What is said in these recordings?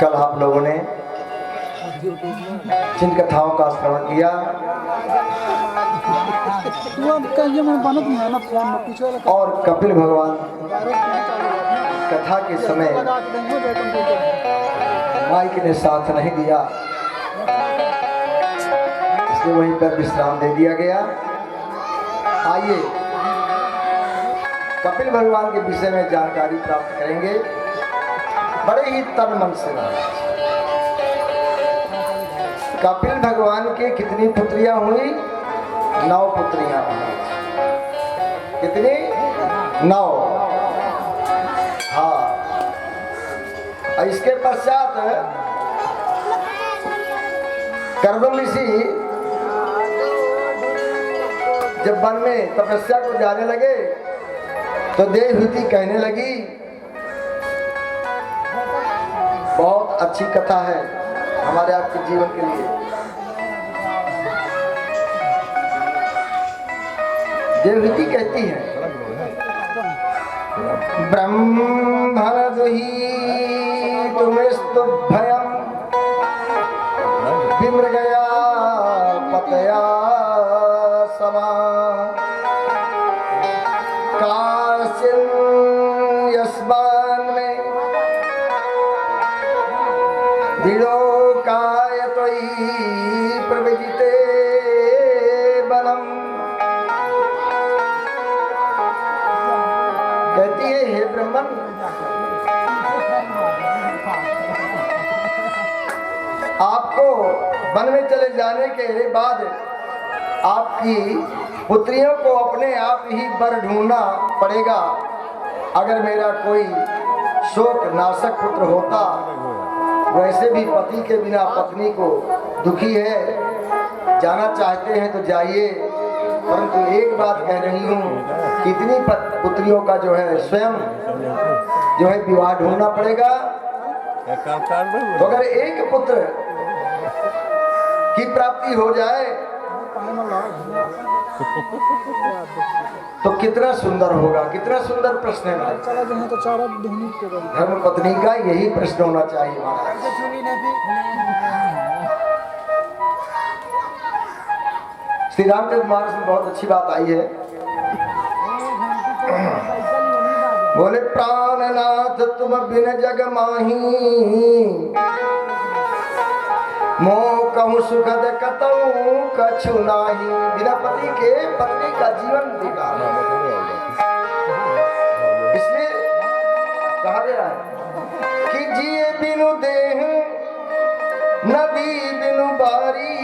कल आप लोगों ने जिन कथाओं का श्रवण किया और कपिल भगवान कथा के समय माइक ने साथ नहीं दिया, इसलिए वहीं पर विश्राम दे दिया गया। आइए कपिल भगवान के विषय में जानकारी प्राप्त करेंगे बड़े ही तन मन से। कपिल भगवान के कितनी पुत्रियां हुई? 9 पुत्रियां हुई। कितनी? 9। हाँ, इसके पश्चात कर्दम ऋषि जब वन में तपस्या को जाने लगे तो देवहूति कहने लगी, बहुत अच्छी कथा है हमारे आपके जीवन के लिए। देवहूति कहती है, ब्रह्मण दुही तुमेस्तुभ्यं विमृगया पतया समा कासिन यस्मान में विलोकाय त्वयि प्रविजिते बनम। कहती है, हे ब्रह्मन, आपको वन में चले जाने के बाद आपकी पुत्रियों को अपने आप ही वर ढूंढना पड़ेगा। अगर मेरा कोई शोक नाशक पुत्र होता, वैसे भी पति के बिना पत्नी को दुखी है, जाना चाहते हैं तो जाइए, परंतु एक बात कह रही हूँ, कितनी पुत्रियों का जो है स्वयं जो है विवाह ढूंढना पड़ेगा। तो अगर एक पुत्र की प्राप्ति हो जाए तो कितना सुंदर होगा। कितना सुंदर प्रश्न है भाई। धर्म पत्नी का यही प्रश्न होना चाहिए महाराज। श्री रामचंद्र मानस में बहुत अच्छी बात आई है। बोले, प्राणनाथ तुम बिन जग माही, मोह कहूँ सुखद कतऊ कछु नाही। बिना पति के पत्नी का जीवन बेकार है। इसलिए कहा गया है कि जिए बिनु देह नदी बिनु बारी,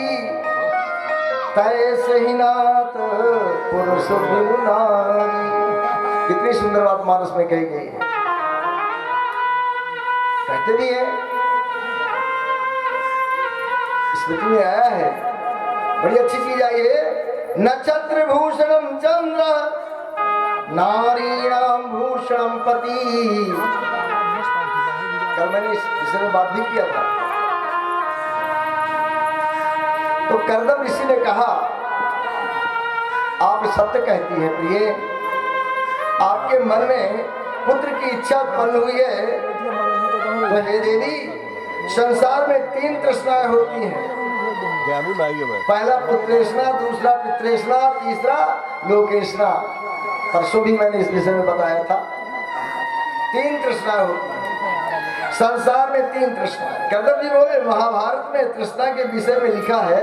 तैसे ही नाथ पुरुष बिनु नारी। कितनी सुंदर बात मानस में कही गई है। कहते भी है, स्मृति में आया है, बड़ी अच्छी चीज आई है। नक्षत्र भूषणम चंद्र नारीणाम भूषणम पति। कल मैंने इस विषय में बात भी किया था। तो कर्दम ऋषि ने कहा, आप सत्य कहती हैं प्रिय, आपके मन में पुत्र की इच्छा उत्पन्न हुई है। तो हे देवी, संसार में 3 तृष्णाएं होती हैं। पहला पुत्रेष्णा, दूसरा पितृष्णा, तीसरा लोकेष्णा। परसों भी मैंने इस विषय में बताया था। 3 तृष्णाएं होती हैं संसार में। 3 तृष्णाएं। कर्दम जी बोले, महाभारत में तृष्णा के विषय में लिखा है।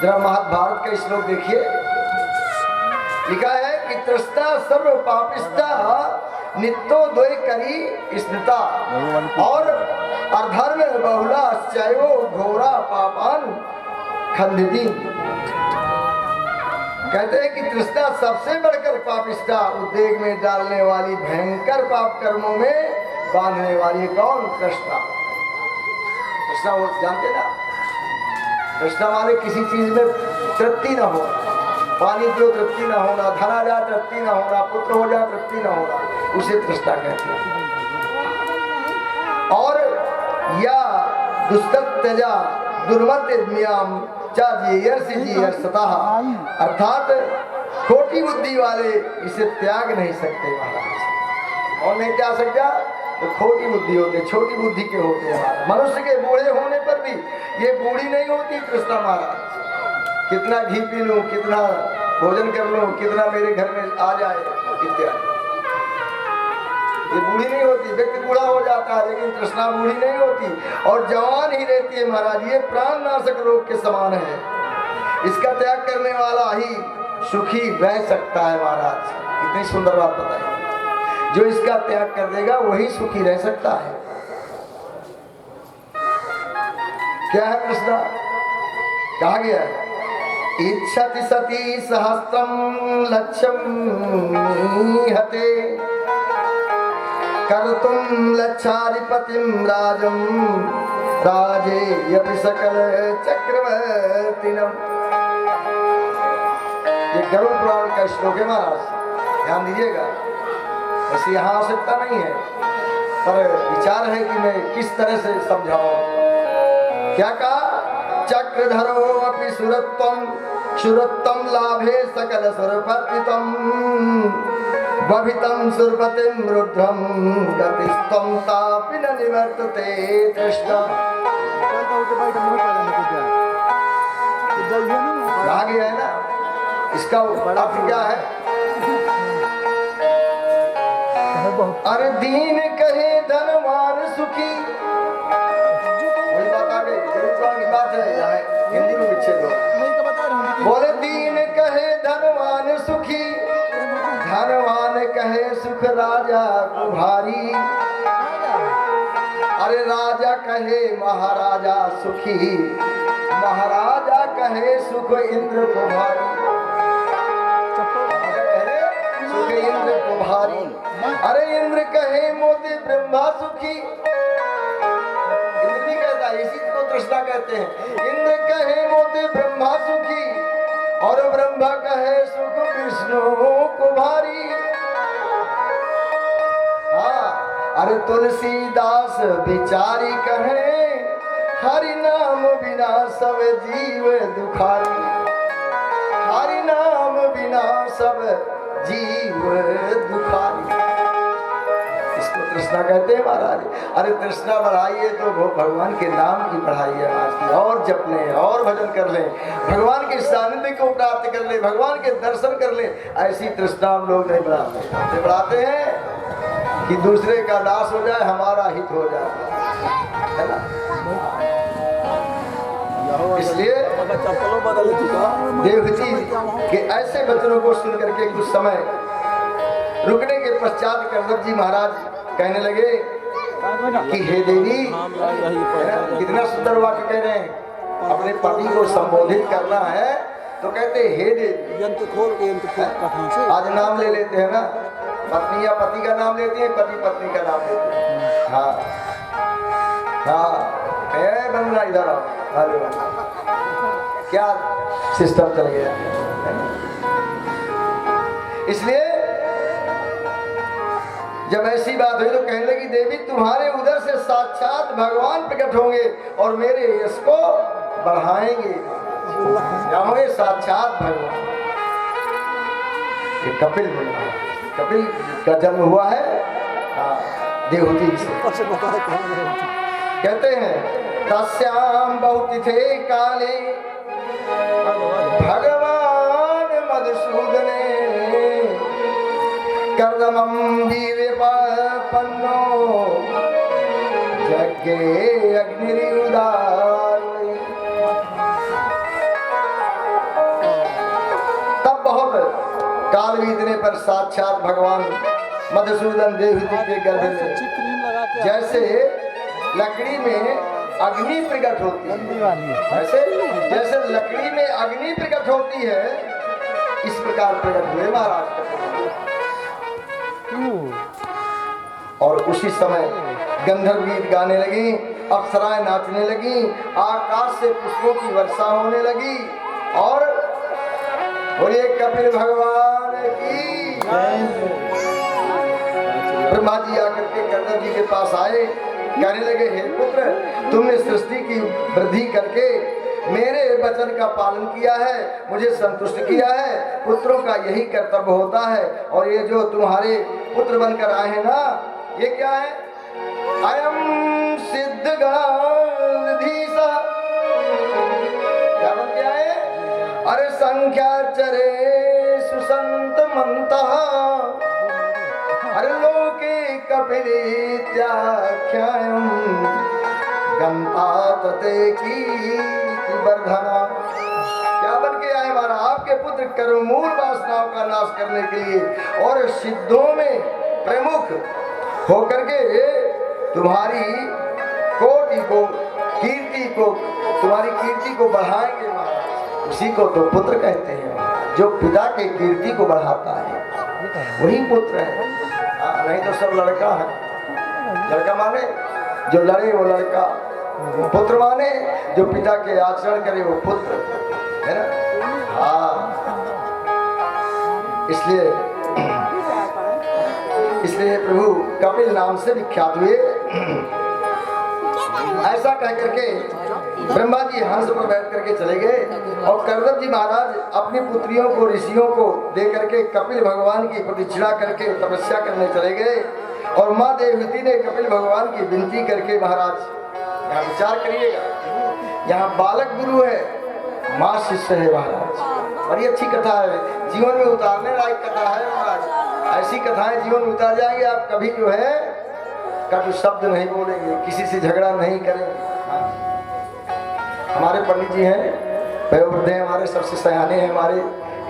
जरा महाभारत का श्लोक देखिए। लिखा है कि तृष्णा सर्व पापिष्टा नित्यो द्वय करी स्मृता, और अधर्म बहुला चयो घोरा पापान खंडिती। कहते हैं कि तृष्णा सबसे बढ़कर पापिष्टा, उद्वेग में डालने वाली, भयंकर पाप कर्मों में बांधने वाली। कौन? तृष्णा। तृष्णा वो जानते ना, तृष्णा माने किसी चीज में तृप्ति न हो। पानी पियो तृप्ति न होना, धन आ जाए तृप्ति न होना, पुत्र हो जाए तृप्ति न होना, उसे तृष्णा कहते हैं। और या दुष्टत्यजा दुर्मत ज्ञाम अर्थात खोटी बुद्धि वाले इसे त्याग नहीं सकते महाराज। और नहीं त्याग सकता? तो खोटी बुद्धि होते, छोटी बुद्धि के होते हैं। मनुष्य के बूढ़े होने पर भी ये बूढ़ी नहीं होती तृष्णा महाराज। कितना घी पी लूं, कितना भोजन कर लूं, कितना मेरे घर में आ जाए इत्यादि, ये बूढ़ी नहीं होती। व्यक्ति बूढ़ा हो जाता है लेकिन तृष्णा बूढ़ी नहीं होती और जवान ही रहती है महाराज। ये प्राण नाशक रोग के समान है। इसका त्याग करने वाला ही सुखी रह सकता है महाराज। कितनी सुंदर बात बताई। जो इसका त्याग कर देगा वही सुखी रह सकता है। क्या है कृष्णा? कहा गया है इच्छति सती सहस्त्रम लक्ष्यम हते कर्तुम लक्षाधिपतिम राजम राजे यपि सकल चक्रवर्तिनम। ये गरुड़ पुराण का श्लोक है महाराज, ध्यान दीजिएगा। ऐसी यहाँ आवश्यकता नहीं है पर विचार है कि मैं किस तरह से समझाऊं। क्या कहा? चक्रधरो अपि सुरत्वम शुरत्वम लाभे सकल सुरपतितम बभितम सुरपतिम रुद्रम गतिस्तम तापि न निवर्तते तृष्णा। कहा गया है ना, इसका अर्थ क्या है? अरे दीन कहे धनवान सुखी, वही बात आ गई। की बात है, हिंदी में विच्छेद हो। बोले दीन कहे धनवान सुखी, धनवान कहे सुख राजा को भारी। अरे राजा कहे महाराजा सुखी, महाराजा कहे सुख इंद्र को भारी। सुख इंद्र को भारी। अरे इंद्र कहे मोती ब्रह्मा सुखी। इंद्र नहीं कहता, इसी को तृष्णा कहते हैं। इंद्र कहे मोती ब्रह्मा सुखी और ब्रह्मा कहे सुख विष्णु को भारी। हाँ, अरे तुलसीदास बिचारी कहे हरि नाम बिना सब जीव दुखारी। हरि नाम बिना सब जीव दुखारी। इसको तृष्णा कहते हैं महाराज। अरे तृष्णा बढ़ाइए तो वो भगवान के नाम की बढ़ाइए आज की, और जप लें और भजन कर लें, भगवान के सानिध्य को प्राप्त कर ले, भगवान के दर्शन कर ले। ऐसी तृष्णा हम लोग नहीं बढ़ाते। बढ़ाते हैं कि दूसरे का नाश हो जाए, हमारा हित हो जाए, है ना। इसलिए देवजी के ऐसे वचनों को सुन करके कुछ समय रुकने के पश्चात कर्दम जी महाराज कहने लगे कि हे देवी, कितना सुंदर वाक्य कह रहे हैं। अपने पति को संबोधित करना है तो कहते हे देवी। आज नाम ले लेते हैं ना, पत्नी या पति का नाम लेती है, पति पत्नी का नाम लेते हैं। हाँ हाँ, बंदना इधर आओ। क्या सिस्टम चल गया। इसलिए जब ऐसी बात हुई तो कहने लगी देवी तुम्हारे उधर से साक्षात भगवान प्रकट होंगे और मेरे यश को बढ़ाएंगे। क्या होंगे? साक्षात भगवान। ये कपिल का जन्म हुआ है देवहूति से। कहते हैं तस्याम बहुतिथे काले भगवान मधुसूदने कर्दमं वीर्यपन्नो यज्ञे अग्निरुदारुणे। तब बहुत काल बीतने पर साक्षात भगवान मधुसूदन देवहूति के गर्भ में जैसे लकड़ी में अग्नि प्रकट होती है, ऐसे जैसे लकड़ी में अग्नि प्रकट होती है, इस प्रकार प्रकट हुए महाराज। और उसी समय गंधर्व गीत गाने लगी, अप्सराएं नाचने लगी, आकाश से पुष्पों की वर्षा होने लगी। और बोलिए कपिल भगवान की। ब्रह्मा जी आकर के गंधर्व जी के पास आए, कहने लगे हे पुत्र, तुमने सृष्टि की वृद्धि करके मेरे वचन का पालन किया है, मुझे संतुष्ट किया है। पुत्रों का यही कर्तव्य होता है। और ये जो तुम्हारे पुत्र बनकर आए हैं ना, ये क्या है? अयम सिद्धगणाधीशा, क्या बन गया है? अरे संख्या चरे सुसंत मंतः, अरे लोके कपिलेत्याख्यायम् गंता तते कीर्ति वर्धना। क्या बन के आए हमारा? आपके पुत्र कर्ममूल वासनाओं का नाश करने के लिए और सिद्धों में प्रमुख होकर के तुम्हारी कोटि को, कीर्ति को, तुम्हारी कीर्ति को बढ़ाएंगे महाराज। उसी को तो पुत्र कहते हैं, जो पिता के कीर्ति को बढ़ाता है वही पुत्र है। नहीं तो सब लड़का है। लड़का माने जो लड़े वो लड़का, पुत्र माने जो पिता के आचरण करे वो पुत्र है ना। हाँ, इसलिए प्रभु कपिल नाम से विख्यात हुए। ऐसा कह करके ब्रह्मा जी हंस पर बैठ करके चले गए और करदम जी महाराज अपनी पुत्रियों को, ऋषियों को दे करके कपिल भगवान की प्रतीक्षा करके तपस्या करने चले गए। और माँ देवहूति ने कपिल भगवान की विनती करके, महाराज यहाँ विचार करिएगा, यहाँ बालक गुरु है, माँ शिष्य है महाराज। बड़ी अच्छी कथा है, जीवन में उतारने लायक कथा है महाराज। ऐसी कथाएं जीवन में उतार जाएंगे आप, कभी जो है कभी शब्द नहीं बोलेंगे, किसी से झगड़ा नहीं करेंगे। हमारे पंडित जी हैं, वयोवृद्ध हैं, हमारे सबसे सयाने हैं हमारे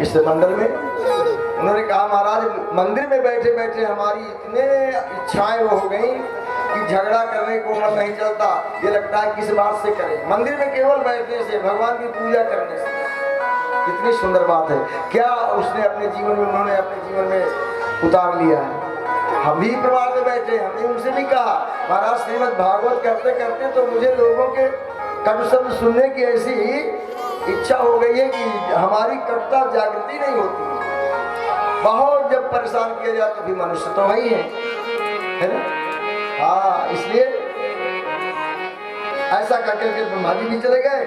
इस मंडल में। उन्होंने कहा महाराज मंदिर में बैठे बैठे हमारी इतने इच्छाएं हो गई कि झगड़ा करने को मन नहीं चलता, ये लगता है किस बात से करें। मंदिर में केवल बैठने से, भगवान की पूजा करने से, कितनी सुंदर बात है। क्या उसने अपने जीवन में, उन्होंने अपने जीवन में उतार लिया है। हम भी परिवार में बैठे, हमने उनसे भी कहा महाराज श्रीमद् भागवत करते करते तो मुझे लोगों के कटु शब्द सुनने की ऐसी इच्छा हो गई है कि हमारी कटुता जागृति नहीं होती। बहुत जब परेशान किया जाए तो भी मनुष्य तो वही है ना। हाँ, इसलिए ऐसा करके फिर ब्रह्मा जी भी चले गए।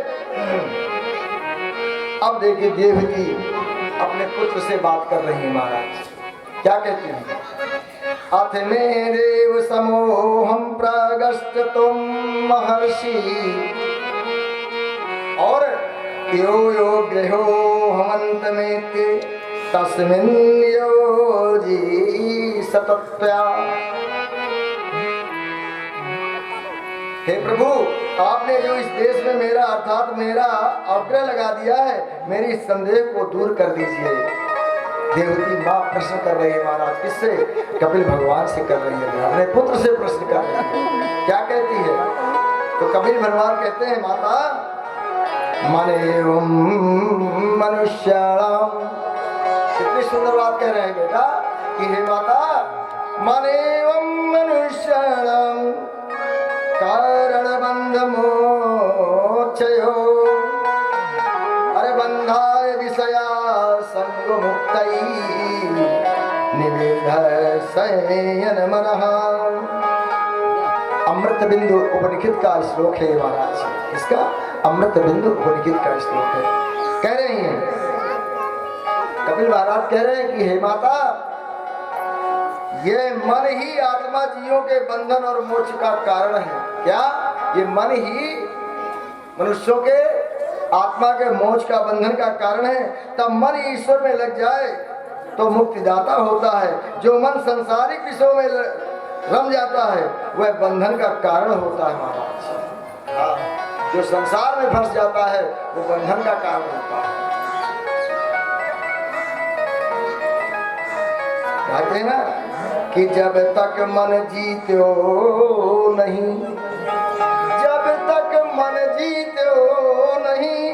अब देखिए देवहूति अपने पुत्र से बात कर रही है महाराज। क्या कहती हैं? अथ मेरेव समोहम प्रागस्त तुम महर्षि, और यो यो गृहो हमंत में तस्मिन् योजी सतत्या। हे प्रभु, आपने जो इस देश में मेरा अर्थात मेरा आग्रह लगा दिया है, मेरी संदेह को दूर कर दीजिए। देवती माँ प्रश्न कर रही है महाराज, किससे? कपिल भगवान से कर रही है, अपने पुत्र से प्रश्न कर रही है। क्या कहती है? तो कपिल भगवान कहते हैं माता मनेवम मनुष्याणाम। कितनी सुंदर बात कह रहे हैं बेटा कि हे माता मनेवम मनुष्याणाम कारण बंध मोक्षयो, अरे बंधाय विषया संग मुक्तई निवेद संयन मनः। अमृत बिंदु उपनिषद का श्लोक है महाराज। इसका अमृत बिंदु उपनिषद का श्लोक है। कह रही हैं कपिल महाराज, कह रहे हैं कि हे माता, ये मन ही आत्मा जीवों के बंधन और मोक्ष का कारण है। क्या? ये मन ही मनुष्यों के आत्मा के मोक्ष का बंधन का कारण है। तब मन ईश्वर में लग जाए तो मुक्तिदाता होता है। जो मन संसारिक विषयों में रम जाता है वह बंधन का कारण होता है महाराज। जो संसार में फंस जाता है वो बंधन का कारण होता है। कहते हैं ना कि जब तक मन जीतो नहीं, जब तक मन जीतो नहीं,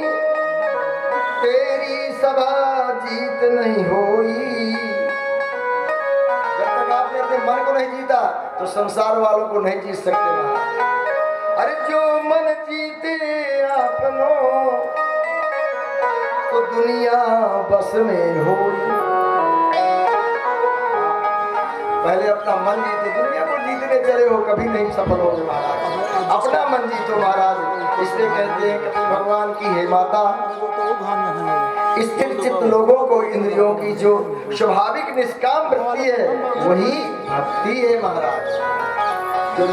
तेरी सभा जीत नहीं होई। जब तक आपने अपने मन को नहीं जीता तो संसार वालों को नहीं जीत सकते महाराज। अरे जो मन जीते अपनो तो दुनिया बस में होई। पहले अपना मन जीते, दुनिया को जीतने चले हो कभी नहीं सफल होगे महाराज। अपना मन जीतो महाराज। इसलिए कहते हैं कपिल भगवान की हे माता, स्थिर चित्त लोगों को इंद्रियों की जो स्वाभाविक निष्काम वृत्ति है वही भक्ति है महाराज। जो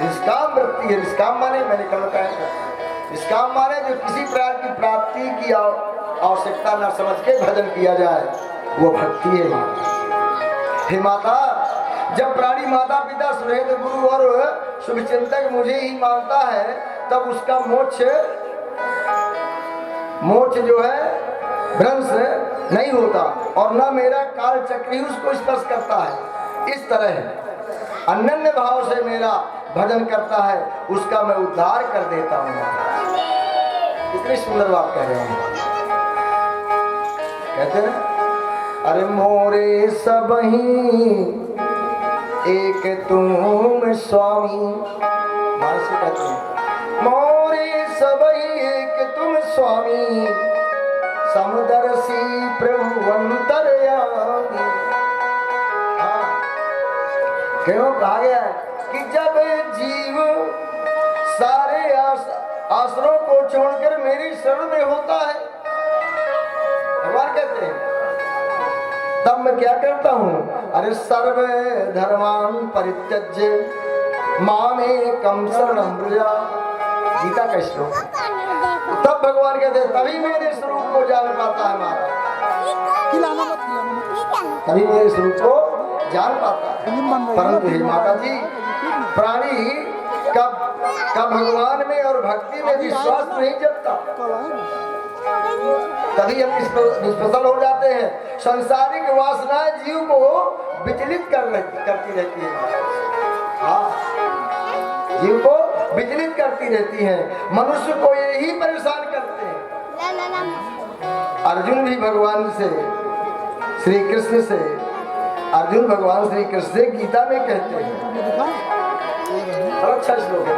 निष्काम वृत्ति है। निष्काम माने मैंने कल कहा था, निष्काम माने जो किसी प्रकार की प्राप्ति की आवश्यकता न समझ के भजन किया जाए, वो भक्ति है माता। हे माता, जब प्राणी माता पिता सुहृद गुरु और शुभचिंतक मुझे ही मानता है, तब उसका मोक्ष जो है भ्रंश नहीं होता और न मेरा काल चक्र ही उसको स्पर्श करता है। इस तरह अनन्य भाव से मेरा भजन करता है, उसका मैं उद्धार कर देता हूँ। कितनी सुंदर बात कह रहे हैं। कहते हैं, अरे मोरे सबही एक तुम स्वामी, मानस कहते हैं, मोरे सबही एक तुम स्वामी, समदर्शी प्रभु अंतर्यामी। क्यों कहा गया है कि जब जीव सारे आश्रयों को छोड़कर मेरी शरण में होता है, भगवान कहते हैं, तब मैं क्या करता हूँ, अरे सर्व धर्मान परित्यज्य मामेकं शरणं व्रज, गीता का श्लोक। तब भगवान कहते हैं, तभी मेरे स्वरूप को जान पाता है महाराज, तभी मेरे स्वरूप को जान पाता है। परंतु हे माता जी, प्राणी कब भगवान में और भक्ति में विश्वास नहीं जपता, तभी हम निष्फल हो जाते हैं। सांसारिक वासनाएं जीव को विचलित करती रहती है। हाँ, जीव को विचलित करती रहती है, मनुष्य को यही परेशान करते हैं। अर्जुन भी भगवान से, श्री कृष्ण से, अर्जुन भगवान श्री कृष्ण से गीता में कहते हैं, अच्छा श्लोक है,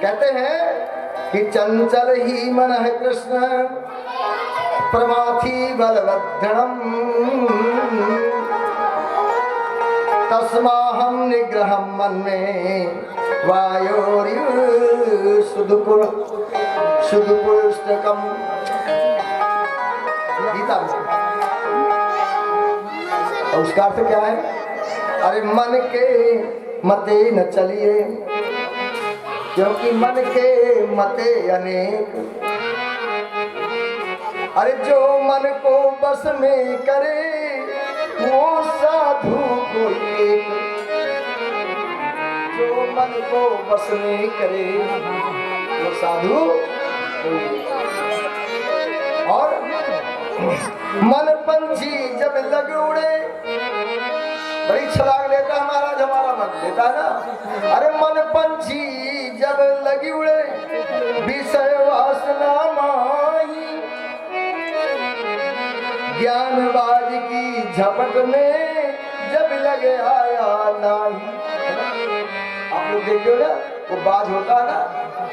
कहते हैं कि चंचल ही मन है कृष्ण प्रमाथि बलवद्धनम, तस्माहं निग्रहं मन्ये वायोरिव सुदुपुष्टकम। गीता में और उसका अर्थ क्या है, अरे मन के मते न चलिए, क्योंकि मन के मते अनेक, अरे जो मन को बस में करे वो साधु कोई एक, जो मन को बस में करे वो साधु कोई एक। और मन पंछी जब लग उड़े, बड़ी छलांग लेता है महाराज हमारा मन, लेता है ना, अरे मन पंछी जब लगी उड़े विषय वासना माही, ज्ञानबाज की झपट में जब लगे आया नहीं। आप लोग देखते हो ना, वो बाज होता है ना,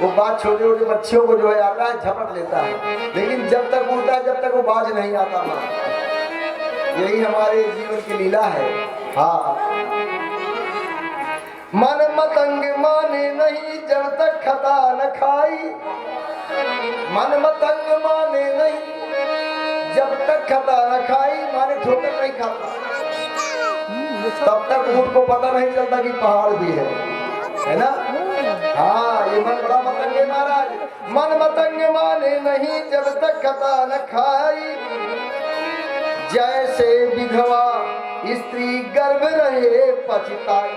वो बाज छोटे छोटे बच्चों को जो है आता है झपट लेता है, लेकिन जब तक उड़ता है जब तक वो बाज नहीं आता ना। यही हमारे जीवन की लीला है। हाँ, मन मतंग माने नहीं जब तक खता न खाई, मन मतंग माने नहीं जब तक खता न खाई, माने ठोकर नहीं खाता, तब तक ऊँट को पता नहीं चलता कि पहाड़ भी है ना। हाँ, ये मन बड़ा मतंग है महाराज। मन मतंग माने नहीं जब तक खता न खाई, जैसे विधवा स्त्री गर्भ रहे पछताई,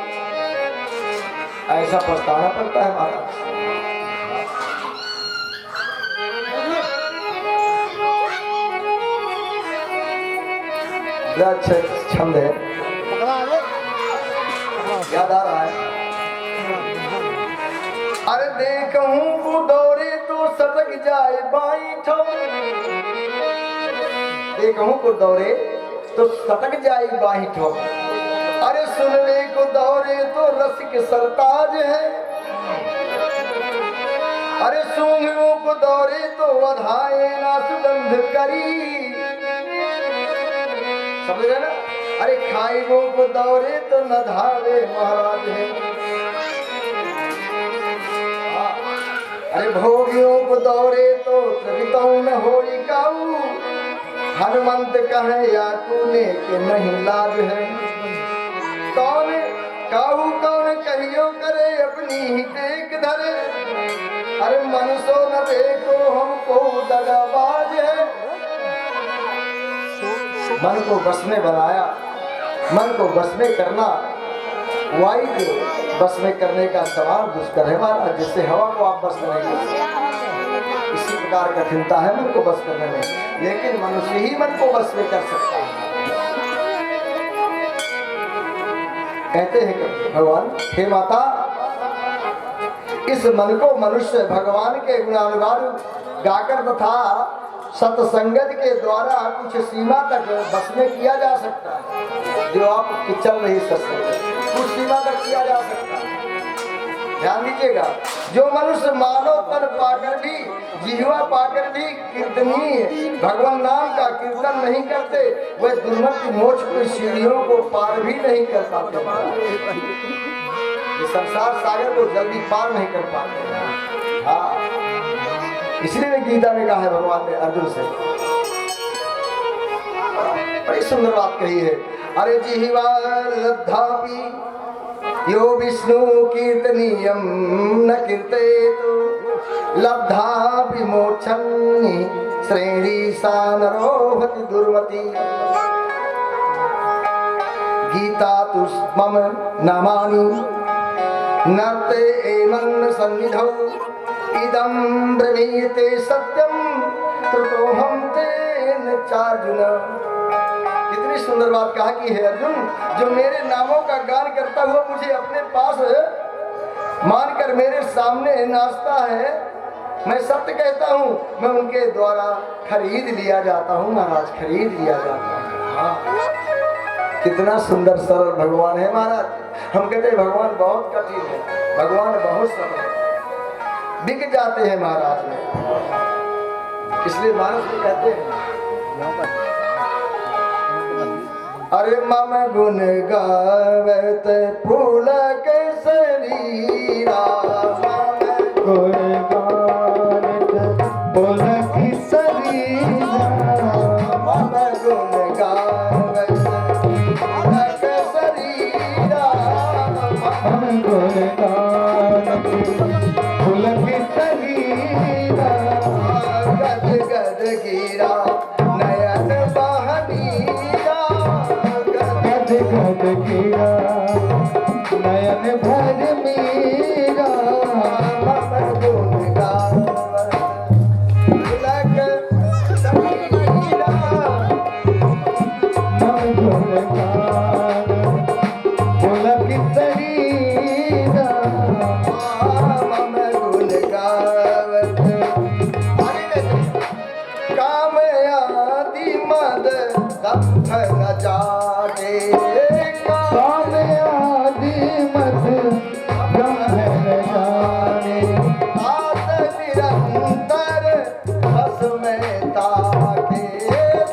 ऐसा पछताना पड़ता है महाराज। अच्छा छंद है, याद आ रहा है, अरे देखूं को दौड़े तो सटक जाए बाई ठो, देखूं को दौड़े तो सटक जाए बाई ठो, अरे सुनने को दौड़े तो रसिक सरताज है, अरे सूंघों को दौड़े तो अधाए ना सुगंध करी, समझ रहे ना। अरे खाइबों को दौड़े तो न धावे महाराज है, अरे भोगियों को दौड़े तो त्रितौ न होई काऊ, हनुमंत कहे या तूने के नहीं लाज है, कौन काऊ कौन कहियो करे अपनी ही टेक धरे, अरे मन सो न देखो हमको दगाबाज है। मन को बस में बनाया, मन को बस में करना वायु को बस में करने का सवाल दुष्कर है महाराज, जिससे हवा को आप बस में नहीं कर सकते। इसी प्रकार कठिनता है मन को बस करने में, लेकिन मनुष्य ही मन को बस में कर सकता है। कहते हैं कि भगवान हे माता, इस मन को मनुष्य भगवान के गुणानुगान गाकर तथा सत्संगत के द्वारा कुछ सीमा तक बस में किया जा सकता है। जो आपकी चल रही सत्संग कुछ सीमा तक किया जा सकता है। ध्यान दीजिएगा, जो मनुष्य मानव तन पाकर भी, जीवा पाकर भी कीर्तनीय भगवान नाम का कीर्तन नहीं करते, वे दुर्मति मोक्ष की सीढ़ियों को पार भी नहीं कर पाते। ये संसार सागर को जल्दी पार नहीं कर पाते। हाँ, इसलिए गीता में कहा है भगवान ने अर्जुन से, बड़ी सुंदर बात कही है, अरे जिह्वा लब्धापि यो विष्णु कीर्तनीयम न कीर्तयेतु लब्धापि मोक्षं श्रेणी सा नरोहति दुर्मति। गीता तु मम नामानि नर्ते एमन् सन्निधौ इदं ब्रवीते सत्यम ततोऽहं तेन चार्जुन। कितनी सुंदर बात कहा कि है अर्जुन, जो मेरे नामों का गान करता हुआ मुझे अपने पास मानकर मेरे सामने नाचता है, मैं सत्य कहता हूँ, मैं उनके द्वारा खरीद लिया जाता हूँ महाराज, खरीद लिया जाता हूँ। हाँ, कितना सुंदर सरल भगवान है महाराज। हम कहते हैं भगवान बहुत कठिन है, भगवान बहुत सरल है, बिक जाते हैं महाराज में। इसलिए मानस भी कहते हैं, अरे मम गुण गावत फूल के शरीरा, मम गुण गावत फूल की शरीरा, मम गुण गावत फूल के शरीरा, मम गुण गावत फूल की शरीरा, गद गद गिरा नयन बहनीरा, गद गिरा नयन भर मीरा, मम गुण गावत फूल के शरीरा, मम गुण गावत फूल की शरीरा, मम गुण गावत। काम आदि मद दंभ न जाने, काम आदि मद दंभ न जाने, आस निरंतर बस में ताके,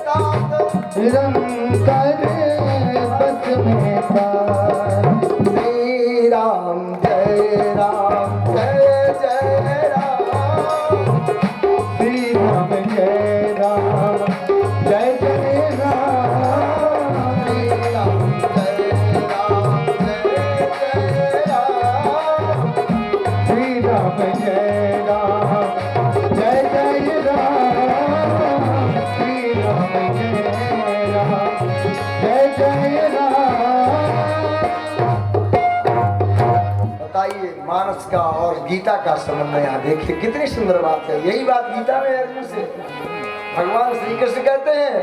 तात निरंतर बस में ताके। श्री राम जय राम जय जय राम, श्री राम जय राम जय जय राम, श्री राम जय राम जय जय राम, श्री राम जय राम जय जय राम, श्री राम जय राम जय जय राम। बताइए मानस का और गीता का समन्वय यहाँ देखिए, कितनी सुंदर बात है। यही बात गीता में अर्जुन से भगवान श्री कृष्ण कहते हैं।